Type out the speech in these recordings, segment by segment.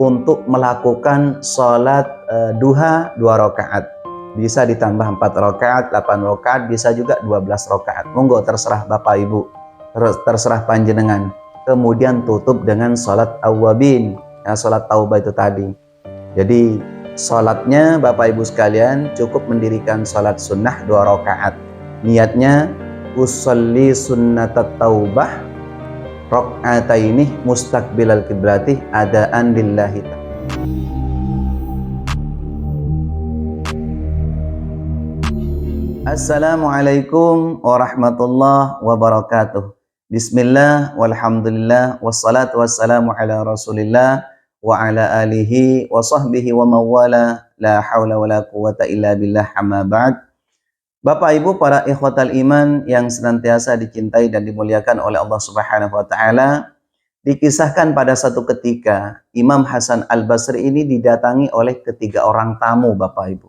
untuk melakukan sholat duha 2 rakaat. Bisa ditambah 4 rakaat, 8 rakaat, bisa juga 12 rakaat. Monggo terserah Bapak Ibu, terserah panjenengan. Kemudian tutup dengan sholat awwabin, ya, sholat taubah itu tadi. Jadi sholatnya Bapak Ibu sekalian cukup mendirikan sholat sunnah 2 rakaat. Niatnya usolli sunnatat taubah rakaataini mustaqbilal kiblati adaan lillahi ta'ala. Assalamualaikum warahmatullahi wabarakatuh. Bismillah walhamdulillah wassalatu wassalamu ala rasulillah wa ala alihi wa sahbihi wa mawala la hawla wa la quwata illa billah amma ba'd. Bapak Ibu para ikhwatal iman yang senantiasa dicintai dan dimuliakan oleh Allah Subhanahu wa taala, dikisahkan pada satu ketika Imam Hasan Al-Basri ini didatangi oleh ketiga orang tamu Bapak Ibu,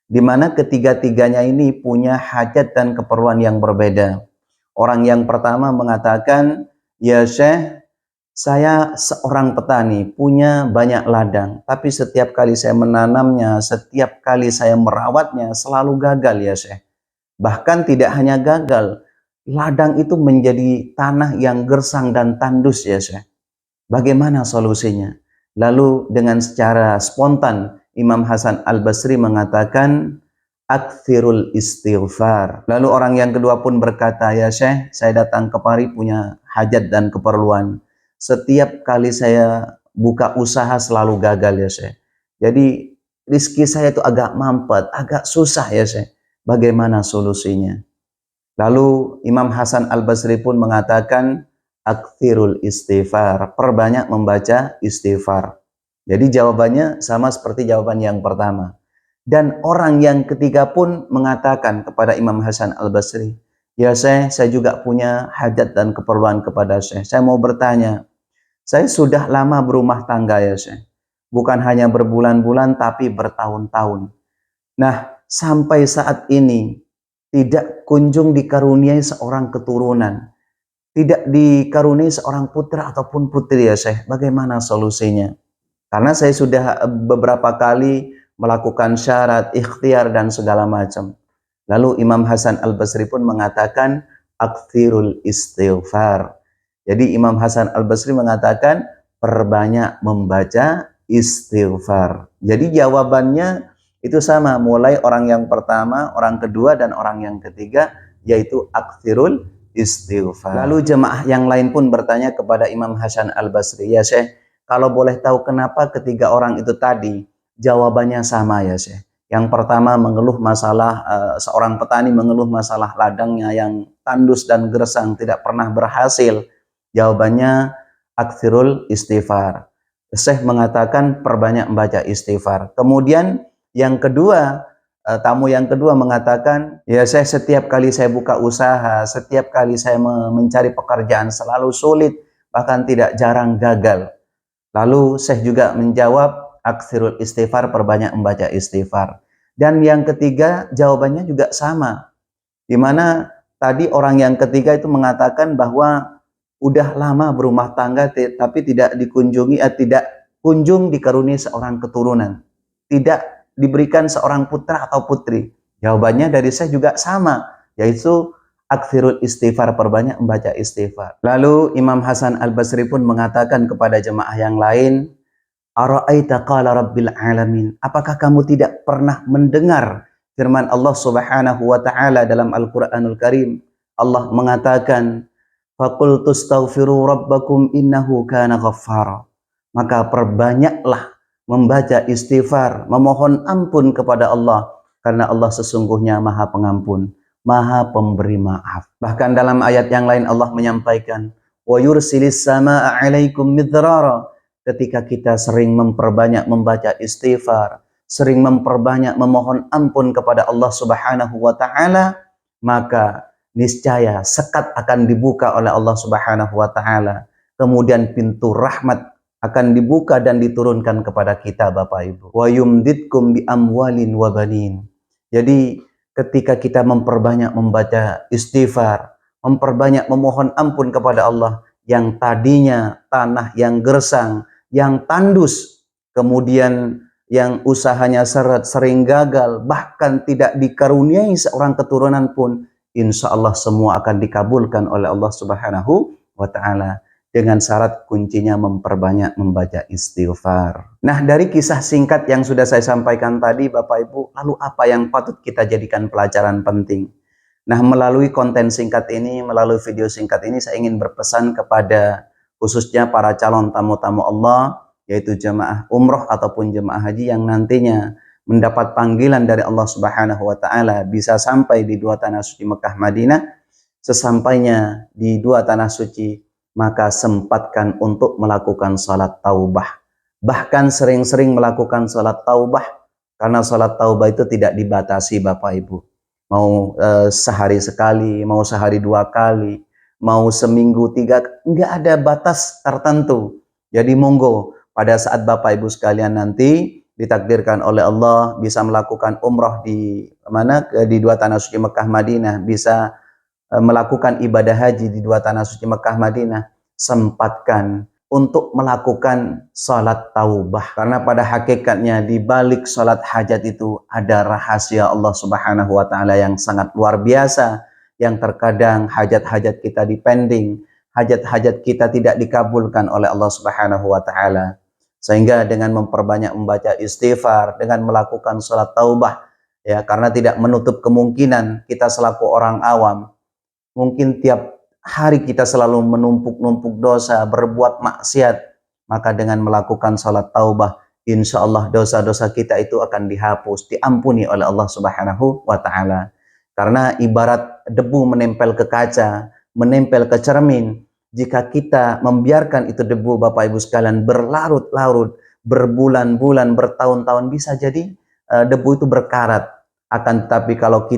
di mana ketiga-tiganya ini punya hajat dan keperluan yang berbeda. Orang yang pertama mengatakan, "Ya Syekh, saya seorang petani, punya banyak ladang, tapi setiap kali saya menanamnya, setiap kali saya merawatnya, selalu gagal ya Syekh. Bahkan tidak hanya gagal, ladang itu menjadi tanah yang gersang dan tandus ya Syekh. Bagaimana solusinya?" Lalu dengan secara spontan Imam Hasan Al-Basri mengatakan, "Akthirul istighfar." Lalu orang yang kedua pun berkata, "Ya Syekh, saya datang kemari punya hajat dan keperluan. Setiap kali saya buka usaha selalu gagal ya Syekh. Jadi rizki saya itu agak mampet, agak susah ya Syekh. Bagaimana solusinya?" Lalu Imam Hasan Al-Basri pun mengatakan, "Akthirul istighfar." Perbanyak membaca istighfar. Jadi jawabannya sama seperti jawaban yang pertama. Dan orang yang ketiga pun mengatakan kepada Imam Hasan Al-Basri, "Ya Syekh, saya juga punya hajat dan keperluan kepada Syekh. Saya mau bertanya, saya sudah lama berumah tangga ya Syekh. Bukan hanya berbulan-bulan tapi bertahun-tahun. Nah, sampai saat ini tidak kunjung dikaruniai seorang keturunan. Tidak dikaruniai seorang putra ataupun putri ya Syekh. Bagaimana solusinya? Karena saya sudah beberapa kali melakukan syarat, ikhtiar dan segala macam." Lalu Imam Hasan Al-Basri pun mengatakan, "Akthirul istighfar." Jadi Imam Hasan Al-Basri mengatakan, perbanyak membaca istighfar. Jadi jawabannya itu sama, mulai orang yang pertama, orang kedua dan orang yang ketiga, yaitu akthirul istighfar. Lalu jemaah yang lain pun bertanya kepada Imam Hasan Al-Basri, "Ya Syekh, kalau boleh tahu kenapa ketiga orang itu tadi jawabannya sama ya Syekh? Yang pertama mengeluh masalah, seorang petani mengeluh masalah ladangnya yang tandus dan gersang, tidak pernah berhasil. Jawabannya akthirul istighfar." Syekh mengatakan perbanyak membaca istighfar. Kemudian yang kedua, tamu yang kedua mengatakan, "Ya Syekh, setiap kali saya buka usaha, setiap kali saya mencari pekerjaan selalu sulit, bahkan tidak jarang gagal." Lalu Syekh juga menjawab, aktsirul istighfar, perbanyak membaca istighfar. Dan yang ketiga jawabannya juga sama. Di mana tadi orang yang ketiga itu mengatakan bahwa udah lama berumah tangga tapi tidak tidak kunjung dikaruniai seorang keturunan. Tidak diberikan seorang putra atau putri. Jawabannya dari Syekh juga sama, yaitu aktsirul istighfar, perbanyak membaca istighfar. Lalu Imam Hasan Al-Basri pun mengatakan kepada jemaah yang lain, "Ara'aita qala rabbil alamin." Apakah kamu tidak pernah mendengar firman Allah Subhanahu wa taala dalam Al-Qur'anul Karim? Allah mengatakan, "Faqultu astaghfiru rabbakum innahu kana ghaffara." Maka perbanyaklah membaca istighfar, memohon ampun kepada Allah, karena Allah sesungguhnya Maha Pengampun, Maha Pemberi maaf. Bahkan dalam ayat yang lain Allah menyampaikan, "Wa yursilis samaa'a 'alaikum midrara." Ketika kita sering memperbanyak membaca istighfar, sering memperbanyak memohon ampun kepada Allah Subhanahu wa taala, maka niscaya sekat akan dibuka oleh Allah Subhanahu wa taala. Kemudian pintu rahmat akan dibuka dan diturunkan kepada kita Bapak Ibu. Wa yumditkum bi amwalin wa banin. Jadi ketika kita memperbanyak membaca istighfar, memperbanyak memohon ampun kepada Allah, yang tadinya tanah yang gersang, yang tandus, kemudian yang usahanya sering gagal, bahkan tidak dikaruniai seorang keturunan pun, insya Allah semua akan dikabulkan oleh Allah Subhanahu wa Ta'ala. Dengan syarat kuncinya memperbanyak membaca istighfar. Nah, dari kisah singkat yang sudah saya sampaikan tadi, Bapak Ibu, lalu apa yang patut kita jadikan pelajaran penting? Nah, melalui konten singkat ini, melalui video singkat ini, saya ingin berpesan kepada khususnya para calon tamu-tamu Allah, yaitu jemaah umroh ataupun jemaah haji yang nantinya mendapat panggilan dari Allah Subhanahu wa Ta'ala, bisa sampai di dua tanah suci Mekah Madinah. Sesampainya di dua tanah suci, maka sempatkan untuk melakukan salat taubah. Bahkan sering-sering melakukan salat taubah, karena salat taubah itu tidak dibatasi Bapak Ibu. Mau sehari sekali, mau sehari 2 kali, mau seminggu 3, enggak ada batas tertentu. Jadi monggo pada saat Bapak Ibu sekalian nanti ditakdirkan oleh Allah bisa melakukan umroh di mana, di dua tanah suci Mekah Madinah, bisa melakukan ibadah haji di dua tanah suci Mekah Madinah, sempatkan untuk melakukan salat taubah, karena pada hakikatnya di balik salat hajat itu ada rahasia Allah Subhanahu wa Ta'ala yang sangat luar biasa, yang terkadang hajat-hajat kita dipending, hajat-hajat kita tidak dikabulkan oleh Allah Subhanahu wa Ta'ala. Sehingga dengan memperbanyak membaca istighfar, dengan melakukan salat taubah, ya, karena tidak menutup kemungkinan kita selaku orang awam mungkin tiap hari kita selalu menumpuk-numpuk dosa, berbuat maksiat, maka dengan melakukan salat taubah, insya Allah dosa-dosa kita itu akan dihapus, diampuni oleh Allah Subhanahu wa Ta'ala. Karena ibarat debu menempel ke kaca, menempel ke cermin, jika kita membiarkan itu debu Bapak Ibu sekalian berlarut-larut, berbulan-bulan, bertahun-tahun, bisa jadi debu itu berkarat. Akan tetapi kalau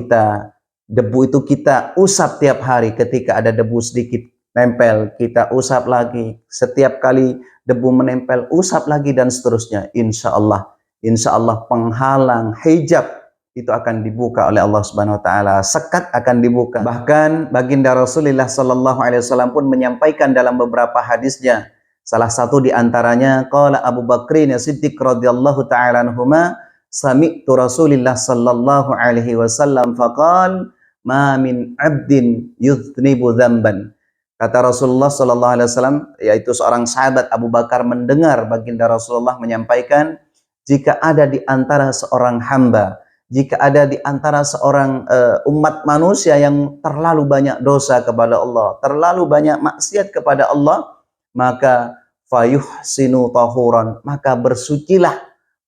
debu itu kita usap tiap hari, ketika ada debu sedikit nempel, kita usap lagi. Setiap kali debu menempel, usap lagi, dan seterusnya. Insya Allah penghalang, hijab itu akan dibuka oleh Allah Subhanahu wa Ta'ala. Sekat akan dibuka. Bahkan baginda Rasulullah Sallallahu Alaihi Wasallam pun menyampaikan dalam beberapa hadisnya. Salah satu diantaranya, qala Abu Bakrin Siddiq radhiyallahu ta'ala anhuma, sami'tu Rasulillah Sallallahu Alaihi Wasallam faqal, ma min abdin yudhnibu dzamban. Kata Rasulullah sallallahu alaihi wasallam, yaitu seorang sahabat Abu Bakar mendengar baginda Rasulullah menyampaikan, jika ada di antara seorang hamba, jika ada di antara seorang umat manusia yang terlalu banyak dosa kepada Allah, terlalu banyak maksiat kepada Allah, maka fayuhsinu tahuran, maka bersucilah,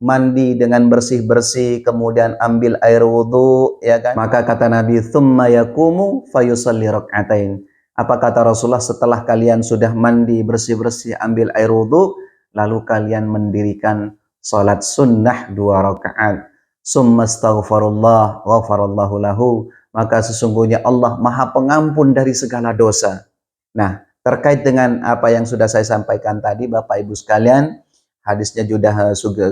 mandi dengan bersih-bersih, kemudian ambil air wudhu, ya kan? Maka kata Nabi, thumma yakumu fayusalli rak'atain. Apa kata Rasulullah? Setelah kalian sudah mandi, bersih-bersih, ambil air wudhu, lalu kalian mendirikan salat sunnah 2 rakaat. Summa astaghfirullah ghafarallahu lahu. Maka sesungguhnya Allah Maha Pengampun dari segala dosa. Nah, terkait dengan apa yang sudah saya sampaikan tadi, Bapak Ibu sekalian, hadisnya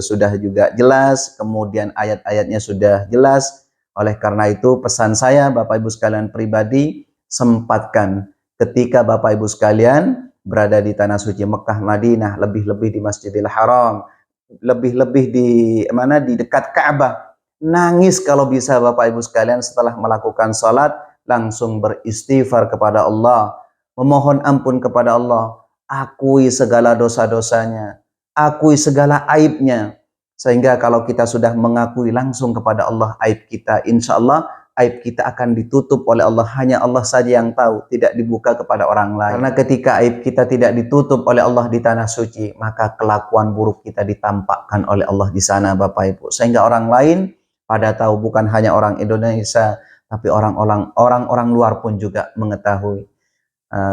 sudah juga jelas, kemudian ayat-ayatnya sudah jelas. Oleh karena itu pesan saya Bapak Ibu sekalian pribadi, sempatkan ketika Bapak Ibu sekalian berada di tanah suci Mekah Madinah, lebih-lebih di Masjidil Haram, lebih-lebih di dekat Ka'bah, nangis kalau bisa Bapak Ibu sekalian setelah melakukan salat, langsung beristighfar kepada Allah, memohon ampun kepada Allah, akui segala dosa-dosanya, akui segala aibnya. Sehingga kalau kita sudah mengakui langsung kepada Allah aib kita, insya Allah aib kita akan ditutup oleh Allah. Hanya Allah saja yang tahu, tidak dibuka kepada orang lain. Karena ketika aib kita tidak ditutup oleh Allah di tanah suci, maka kelakuan buruk kita ditampakkan oleh Allah di sana Bapak Ibu. Sehingga orang lain pada tahu, bukan hanya orang Indonesia, tapi orang-orang luar pun juga mengetahui.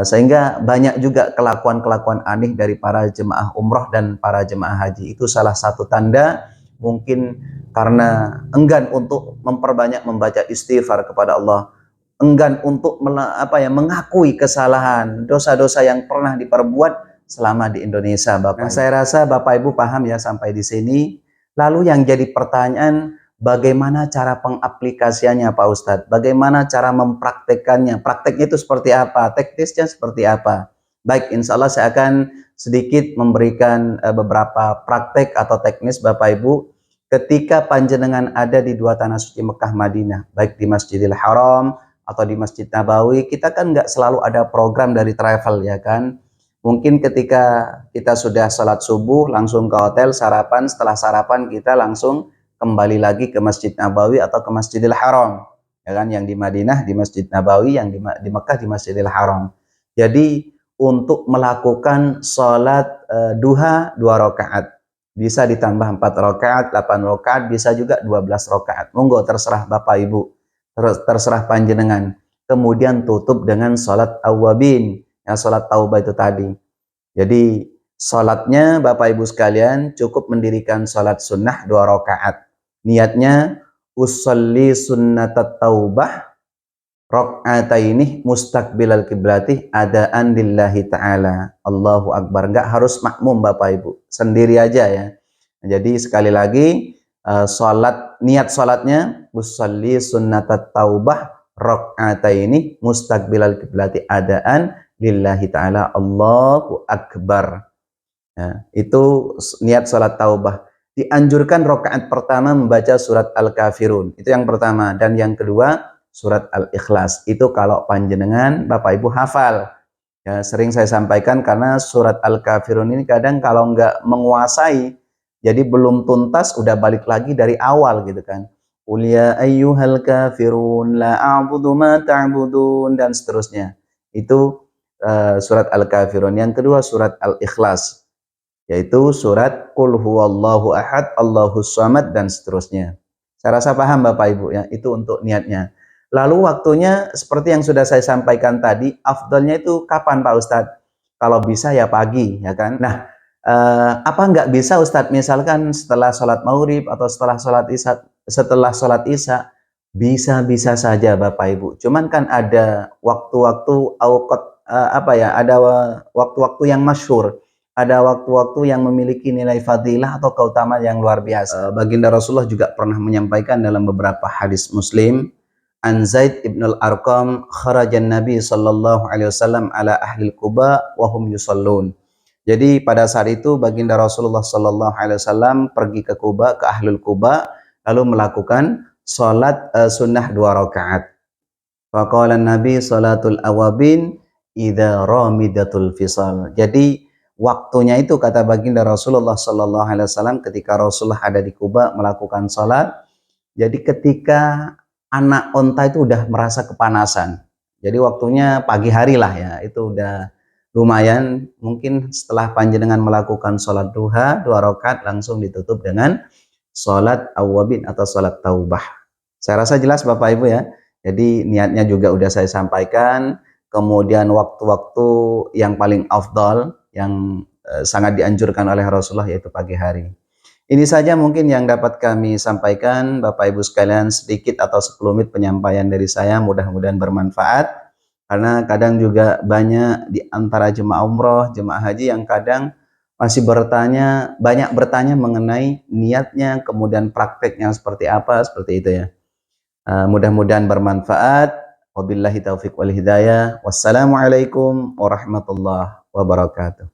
Sehingga banyak juga kelakuan-kelakuan aneh dari para jemaah umroh dan para jemaah haji. Itu salah satu tanda mungkin karena enggan untuk memperbanyak membaca istighfar kepada Allah, enggan untuk mengakui kesalahan, dosa-dosa yang pernah diperbuat selama di Indonesia, Bapak. Nah, saya rasa Bapak Ibu paham ya sampai di sini. Lalu yang jadi pertanyaan, bagaimana cara pengaplikasiannya Pak Ustadz? Bagaimana cara mempraktekannya? Prakteknya itu seperti apa? Teknisnya seperti apa? Baik, insya Allah saya akan sedikit memberikan beberapa praktek atau teknis Bapak Ibu ketika panjenengan ada di dua tanah suci Mekah Madinah, baik di Masjidil Haram atau di Masjid Nabawi. Kita kan nggak selalu ada program dari travel ya kan. Mungkin ketika kita sudah sholat subuh langsung ke hotel sarapan, setelah sarapan kita langsung kembali lagi ke Masjid Nabawi atau ke Masjidil Haram ya kan, yang di Madinah di Masjid Nabawi, yang di Mekah di Masjidil Haram. Jadi untuk melakukan sholat duha 2 rakaat. Bisa ditambah 4 rakaat, 8 rakaat, bisa juga 12 rakaat. Monggo terserah Bapak Ibu, terserah panjenengan. Kemudian tutup dengan sholat awabin, ya sholat taubah itu tadi. Jadi sholatnya Bapak Ibu sekalian cukup mendirikan sholat sunnah 2 rakaat. Niatnya usolli sunnatat taubah rakaataini mustaqbilal kiblati adaan lillahi ta'ala. Allahu Akbar. Enggak harus makmum Bapak Ibu, sendiri aja ya. Jadi sekali lagi niat salatnya usolli sunnatat taubah rakaataini mustaqbilal kiblati adaan lillahi ta'ala. Allahu Akbar. Ya, itu niat salat taubah. Dianjurkan rakaat pertama membaca surat Al-Kafirun. Itu yang pertama. Dan yang kedua surat Al-Ikhlas. Itu kalau panjenengan Bapak Ibu hafal. Ya, sering saya sampaikan karena surat Al-Kafirun ini kadang kalau nggak menguasai, jadi belum tuntas udah balik lagi dari awal gitu kan. Qul ya ayyuhal kafirun la a'budu ma ta'budun dan seterusnya. Itu surat Al-Kafirun. Yang kedua surat Al-Ikhlas, yaitu surat Qul huwallahu ahad, Allahus samad dan seterusnya. Saya rasa paham Bapak Ibu ya, itu untuk niatnya. Lalu waktunya seperti yang sudah saya sampaikan tadi, afdalnya itu kapan Pak Ustadz? Kalau bisa ya pagi ya kan. Nah, apa nggak bisa Ustadz misalkan setelah sholat maghrib atau setelah sholat isya? Bisa-bisa saja Bapak Ibu. Cuman kan ada waktu-waktu ada waktu-waktu yang masyhur, ada waktu-waktu yang memiliki nilai fadilah atau keutamaan yang luar biasa. Baginda Rasulullah juga pernah menyampaikan dalam beberapa hadis Muslim, an Zaid ibn al-Arqam kharajan Nabi sallallahu alaihi wasallam ala ahli Quba wa hum yusallun. Jadi pada saat itu baginda Rasulullah sallallahu alaihi wasallam pergi ke Quba, ke Ahlul Quba, lalu melakukan salat sunnah 2 rakaat. Faqala Nabi salatul awabin idza ramidatul fisal. Jadi waktunya itu kata baginda Rasulullah sallallahu alaihi wasallam ketika Rasulullah ada di Kuba melakukan salat. Jadi ketika anak onta itu udah merasa kepanasan. Jadi waktunya pagi hari lah ya, itu udah lumayan. Mungkin setelah panjenengan melakukan salat duha 2 rakaat langsung ditutup dengan salat awabin atau salat taubah. Saya rasa jelas Bapak Ibu ya. Jadi niatnya juga udah saya sampaikan. Kemudian waktu-waktu yang paling afdal, yang sangat dianjurkan oleh Rasulullah yaitu pagi hari. Ini saja mungkin yang dapat kami sampaikan Bapak Ibu sekalian, sedikit atau sekelumit penyampaian dari saya, mudah-mudahan bermanfaat. Karena kadang juga banyak di antara jemaah umroh, jemaah haji yang kadang masih banyak bertanya mengenai niatnya, kemudian prakteknya seperti apa, seperti itu ya. Mudah-mudahan bermanfaat. Wabillahi taufiq wal hidayah. Wassalamualaikum warahmatullahi wabarakatuh.